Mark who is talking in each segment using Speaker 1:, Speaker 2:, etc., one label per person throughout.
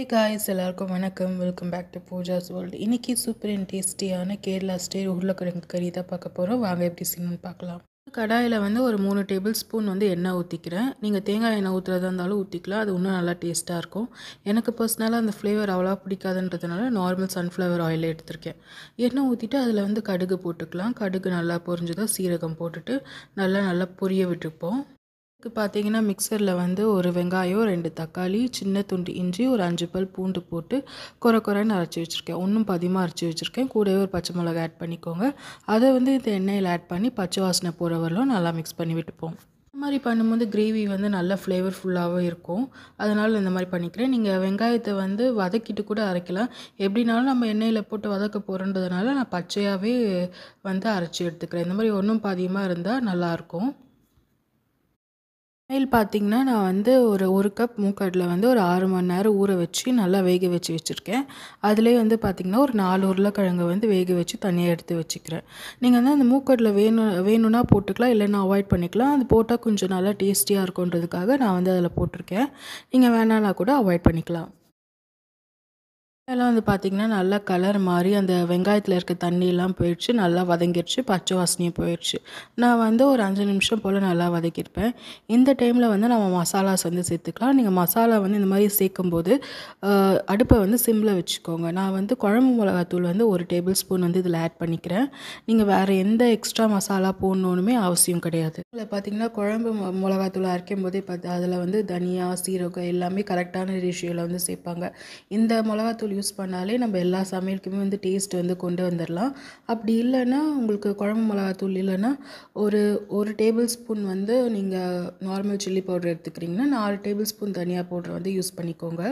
Speaker 1: Hey guys, எல்லாருக்கும் வணக்கம். Welcome back to Pooja's world. இன்றைக்கி சூப்பர் அண்ட் டேஸ்டியான கேரளா ஸ்டைல் உருளைக்கிழங்கு கறி தான் பார்க்க போகிறோம். வாங்க எப்படி செய்யணும்னு பார்க்கலாம். கடாயில் ஒரு 3 டேபிள் ஸ்பூன் எண்ணெய் ஊற்றிக்கிறேன். நீங்கள் தேங்காய் எண்ணெய் ஊற்றுறதா இருந்தாலும் ஊற்றிக்கலாம். அது இன்னும் நல்லா டேஸ்ட்டாக இருக்கும். எனக்கு பர்சனலாக அந்த ஃப்ளேவர் அவ்வளோ பிடிக்காதுன்றதுனால நார்மல் சன்ஃப்ளவர் ஆயில் எடுத்திருக்கேன். எண்ணெய் ஊற்றிட்டு அதில் கடுகு போட்டுக்கலாம். கடுகு நல்லா பொரிஞ்சதும் சீரகம் போட்டுட்டு நல்லா பொரிய விட்டுப்போம். இதுக்கு பார்த்தீங்கன்னா மிக்சரில் ஒரு வெங்காயம், 2 தக்காளி, சின்ன துண்டு இஞ்சி, ஒரு 5 பல் பூண்டு போட்டு கொரன்னு அரைச்சி வச்சுருக்கேன். ஒன்றும் பதியமாக அரைச்சி வச்சுருக்கேன். கூடவே ஒரு பச்சை மிளகாய் ஆட் பண்ணிக்கோங்க. அதை இந்த எண்ணெயில் ஆட் பண்ணி பச்சை வாசனை போகிற வரலும் நல்லா மிக்ஸ் பண்ணி விட்டுப்போம். இந்த மாதிரி பண்ணும்போது கிரேவி நல்லா ஃப்ளேவர்ஃபுல்லாகவும் இருக்கும். அதனால் இந்த மாதிரி பண்ணிக்கிறேன். நீங்கள் வெங்காயத்தை வதக்கிட்டு கூட அரைக்கலாம். எப்படினாலும் நம்ம எண்ணெயில் போட்டு வதக்க போகிறோன்றதுனால நான் பச்சையாகவே அரைச்சி எடுத்துக்கிறேன். இந்த மாதிரி ஒன்றும் பாதியமாக இருந்தால் நல்லாயிருக்கும். ஆயில் பார்த்திங்கன்னா நான் ஒரு கப் மூக்கடலை ஒரு 6 மணி நேரம் ஊற வச்சு நல்லா வேக வச்சு வச்சுருக்கேன். அதிலே பார்த்திங்கன்னா ஒரு 4 உருளைக்கிழங்கு வேக வச்சு தனியாக எடுத்து வச்சுக்கிறேன். நீங்கள் அந்த மூக்கடலை வேணும்னா போட்டுக்கலாம், இல்லைன்னா அவாய்ட் பண்ணிக்கலாம். அது போட்டால் கொஞ்சம் நல்லா டேஸ்டியாக இருக்குன்றதுக்காக நான் அதில் போட்டிருக்கேன். நீங்கள் வேணான்னா கூட அவாய்ட் பண்ணிக்கலாம். எல்லாம் பார்த்திங்கன்னா நல்லா கலர் மாறி அந்த வெங்காயத்தில் இருக்க தண்ணியெல்லாம் போயிடுச்சு, நல்லா வதங்கிடுச்சு, பச்சை வாசனையும் போயிடுச்சு. நான் ஒரு 5 நிமிஷம் போல் நல்லா வதக்கியிருப்பேன். இந்த டைமில் நம்ம மசாலாஸ் சேர்த்துக்கலாம். நீங்கள் மசாலா இந்த மாதிரி சேர்க்கும்போது அடுப்பை சிம்மில் வச்சுக்கோங்க. நான் குழம்பு மிளகாத்தூள் 1 டேபிள் ஸ்பூன் இதில் ஆட் பண்ணிக்கிறேன். நீங்கள் வேறு எந்த எக்ஸ்ட்ரா மசாலா போடணுன்னுமே அவசியம் கிடையாது. இதில் பார்த்திங்கன்னா குழம்பு மிளகாத்தூள் அரைக்கும் போதே அதில் தனியா, சீரகம் எல்லாமே கரெக்டான ரேஷியோவில் சேர்ப்பாங்க. இந்த மிளகாத்தூள் யூஸ் பண்ணாலே நம்ம எல்லா சமையலுக்குமே டேஸ்ட் கொண்டு வந்துடலாம். அப்படி இல்லைன்னா உங்களுக்கு குழம்பு மிளகாத்தூள் இல்லைன்னா ஒரு டேபிள் ஸ்பூன் நீங்கள் நார்மல் சில்லி பவுடர் எடுத்துக்கிறீங்கன்னா 4 டேபிள் ஸ்பூன் தனியா பவுடர் யூஸ் பண்ணிக்கோங்க.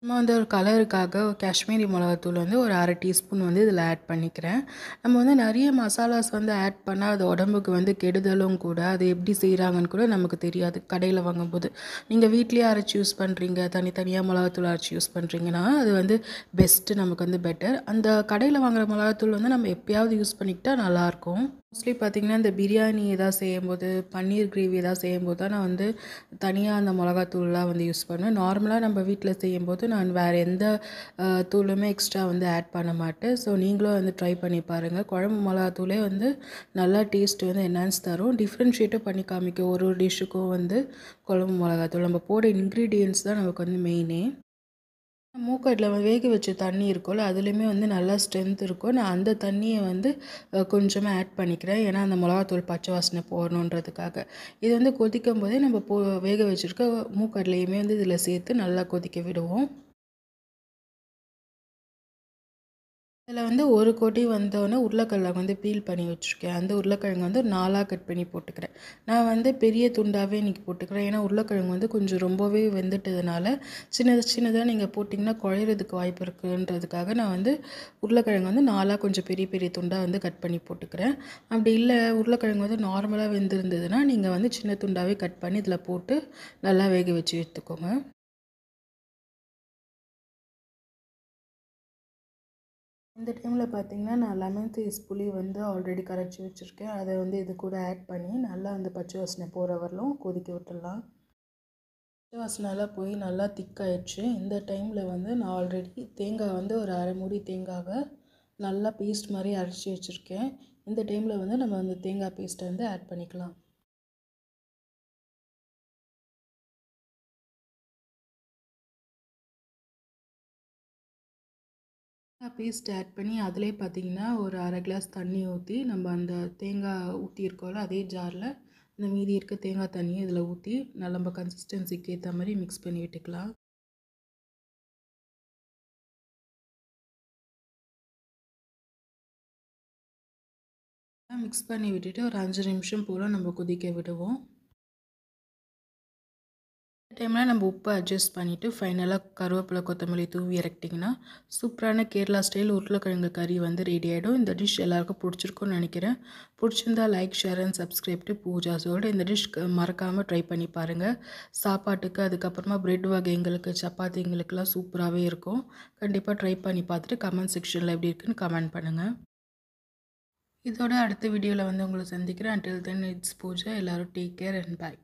Speaker 1: நான் ஒரு கலருக்காக காஷ்மீரி மிளகாத்தூள் ஒரு 1/2 டீஸ்பூன் இதில் ஆட் பண்ணிக்கிறேன். நம்ம நிறைய மசாலாஸ் ஆட் பண்ணால் அது உடம்புக்கு கெடுதலும் கூட. அது எப்படி செய்கிறாங்கன்னு கூட நமக்கு தெரியாது கடையில் வாங்கும்போது. நீங்கள் வீட்லேயே அரைச்சி யூஸ் பண்ணுறீங்க, தனித்தனியாக மிளகாத்தூள் அரைச்சி யூஸ் பண்ணுறீங்கன்னா அது பெஸ்ட்டு, நமக்கு பெட்டர். அந்த கடையில் வாங்குகிற மிளகாத்தூள் நம்ம எப்போயாவது யூஸ் பண்ணிக்கிட்டால் நல்லாயிருக்கும். மோஸ்ட்லி பார்த்திங்கன்னா இந்த பிரியாணி எதாவது செய்யும்போது, பன்னீர் கிரேவி எதாவது செய்யும்போது தான் நான் தனியாக அந்த மிளகாத்தூள்லாம் யூஸ் பண்ணுவேன். நார்மலாக நம்ம வீட்டில் செய்யும்போது நான் வேறு எந்த தூளுமே எக்ஸ்ட்ரா ஆட் பண்ண மாட்டேன். ஸோ நீங்களும் ட்ரை பண்ணி பாருங்கள். குழம்பு மிளகாத்தூளே நல்லா டேஸ்ட் என்ஹான்ஸ் தரும். டிஃப்ரென்ஷியேட்டும் பண்ணி காமிக்கும் ஒரு டிஷ்ஷுக்கும் குழம்பு மிளகாத்தூள். நம்ம போட இன்க்ரீடியன்ட்ஸ் தான் நமக்கு மெயினே. மூக்கடலை வேக வச்ச தண்ணி இருக்கும்ல, அதுலேயுமே நல்லா ஸ்ட்ரென்த் இருக்கும். நான் அந்த தண்ணியை கொஞ்சமாக ஆட் பண்ணிக்கிறேன். ஏன்னா அந்த மிளகாத்தூள் பச்சை வாசனை போடணுன்றதுக்காக. இது கொதிக்கும் போதே நம்ம வேக வச்சுருக்க மூக்கடலையுமே இதில் சேர்த்து நல்லா கொதிக்க விடுவோம். இதில் ஒரு கொதி வந்தோடனே உருளைக்கிழங்கு பீல் பண்ணி வச்சுருக்கேன். அந்த உருளைக்கிழங்கு 4ஆக கட் பண்ணி போட்டுக்கிறேன். நான் பெரிய துண்டாகவே இன்றைக்கி போட்டுக்கிறேன். ஏன்னா உருளைக்கிழங்கு கொஞ்சம் ரொம்பவே வெந்துட்டதுனால சின்னதாக நீங்கள் போட்டிங்கன்னா குழையிறதுக்கு வாய்ப்பு இருக்குன்றதுக்காக நான் உருளைக்கிழங்கு 4ஆக கொஞ்சம் பெரிய பெரிய துண்டாக கட் பண்ணி போட்டுக்கிறேன். அப்படி இல்லை உருளைக்கிழங்கு நார்மலாக வெந்திருந்ததுன்னா நீங்கள் சின்ன துண்டாகவே கட் பண்ணி இதில் போட்டு நல்லா வேக வச்சு எடுத்துக்கோங்க. இந்த டைமில் பார்த்திங்கன்னா நான் லெமன் சைஸ் புளி ஆல்ரெடி கரைச்சி வச்சுருக்கேன். அதை இது கூட ஆட் பண்ணி நல்லா பச்சை வாசனை போகிற வரலும் கொதிக்க விட்டுடலாம். பச்சை வாசனைலாம் போய் நல்லா திக்காயிடுச்சு. இந்த டைமில் நான் ஆல்ரெடி தேங்காய் ஒரு அரை மூடி தேங்காவை நல்லா பேஸ்ட் மாதிரி அரைச்சி வச்சுருக்கேன். இந்த டைமில் நம்ம அந்த தேங்காய் பேஸ்ட்டை ஆட் பண்ணிக்கலாம். பேஸ்ட் ஆட் பண்ணி அதிலே பார்த்திங்கன்னா ஒரு அரை கிளாஸ் தண்ணி ஊற்றி நம்ம அந்த தேங்காய் ஊற்றியிருக்கோம்ல அதே ஜாரில் இந்த மீதி இருக்க தேங்காய் தண்ணியை இதில் ஊற்றி நம்ம கன்சிஸ்டன்சிக்கு ஏற்ற மாதிரி மிக்ஸ் பண்ணி விட்டுக்கலாம். மிக்ஸ் பண்ணி விட்டுட்டு ஒரு 5 நிமிஷம் போல் நம்ம கொதிக்க விடுவோம். டைமில் நம்ம உப்பு அட்ஜஸ்ட் பண்ணிவிட்டு ஃபைனலாக கருவேப்பிலை கொத்தமல்லி தூவி இறக்கிட்டிங்கன்னா சூப்பரான கேரளா ஸ்டைல் உருளைக்கிழங்கு கறி ரெடி ஆகிடும். இந்த டிஷ் எல்லாருக்கும் பிடிச்சிருக்குன்னு நினைக்கிறேன். பிடிச்சிருந்தா like, share and subscribe to பூஜாஸோடு. இந்த டிஷ் மறக்காமல் ட்ரை பண்ணி பாருங்கள். சாப்பாட்டுக்கு அதுக்கப்புறமா பிரெட் வகைங்களுக்கு, சப்பாத்திங்களுக்கெல்லாம் சூப்பராகவே இருக்கும். கண்டிப்பாக ட்ரை பண்ணி பார்த்துட்டு கமெண்ட் செக்ஷனில் எப்படி இருக்குன்னு கமெண்ட் பண்ணுங்கள். இதோட அடுத்த வீடியோவில் உங்களை சந்திக்கிறேன். until then it's Pooja. எல்லோரும் டேக் கேர் அண்ட் பை.